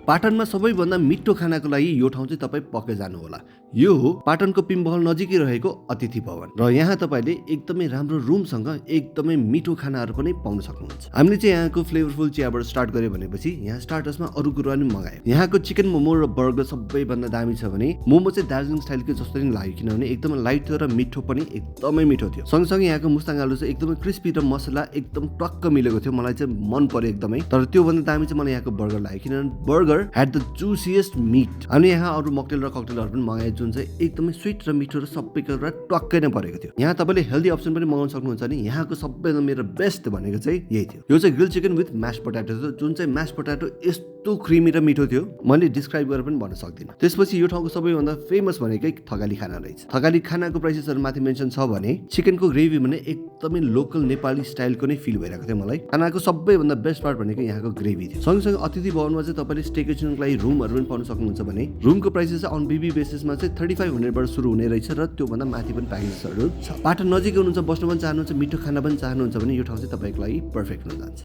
पाटनमा सबैभन्दा मिठो खानाको लागि यो ठाउँ चाहिँ तपाईँ पक्कै जानुहोला। यो हो पाटनको पिम्बहल नजिकै रहेको अतिथि भवन र यहाँ तपाईँले एकदमै राम्रो रुमसँग एकदमै मिठो खानाहरू पनि पाउन सक्नुहुन्छ। हामीले चाहिँ यहाँको फ्लेभरफुल चियाबाट स्टार्ट गर्यो भनेपछि यहाँ स्टार्टर्समा अरू कुरा पनि मगायो। यहाँको चिकन मोमो र बर्गर सबैभन्दा दामी छ भने मोमो चाहिँ दार्जिलिङ स्टाइलको जस्तो नि लाग्यो, किनभने एकदमै लाइट थियो र मिठो पनि एकदमै मिठो थियो। सँगसँगै यहाँको मुस्ताङ आलु चाहिँ एकदमै क्रिस्पी र मसला एकदम टक्क मिलेको थियो, मलाई चाहिँ मन पर्यो एकदमै। तर त्योभन्दा दामी चाहिँ मलाई यहाँको बर्गर लाग्यो, किनभने बर्गर ह्याड द जुसिएस्ट मिट। अनि यहाँ अरू मकटेल र ककटेलहरू पनि मगाए जुन चाहिँ एकदमै स्विट र मिठो र सबै कुरा टक्कै नै परेको थियो। यहाँ तपाईँले हेल्दी अप्सन पनि मगाउन सक्नुहुन्छ नि यहाँको सबैभन्दा मेरो बेस्ट भनेको चाहिँ यही थियो। यो चाहिँ grill chicken with mass potato थियो, जुन चाहिँ म्यास पोट्याटो यस्तो क्रिमी र मिठो थियो मैले डिस्क्राइब गरेर पनि भन्न सक्दिनँ। त्यसपछि यो ठाउँको सबैभन्दा फेमस भनेकै थकाली खाना रहेछ। थकाली खानाको प्राइसेसहरू माथि मेन्सन छ भने चिकनको ग्रेभी भने एकदमै लोकल नेपाली स्टाइलको नै फिल भइरहेको थियो मलाई। खानाको सबैभन्दा बेस्ट पार्ट भनेको यहाँको ग्रेभी थियो। सँगसँगै अतिथि भवनमा चाहिँ तपाईँले स्टेकेसनको लागि रुमहरू पनि पाउन सक्नुहुन्छ भने रुमको प्राइसेस चाहिँ अन बिबी बेसिसमा चाहिँ 3500 बाट सुरु हुने रहेछ र त्योभन्दा माथि पनि प्याकेजेसहरू छ। पाटन नजिकै हुनुहुन्छ, बस्नु पनि चाहनुहुन्छ, मिठो खाना पनि चाहनुहुन्छ भने यो ठाउँ चाहिँ तपाईँको लागि पर्फेक्ट हुन जान्छ।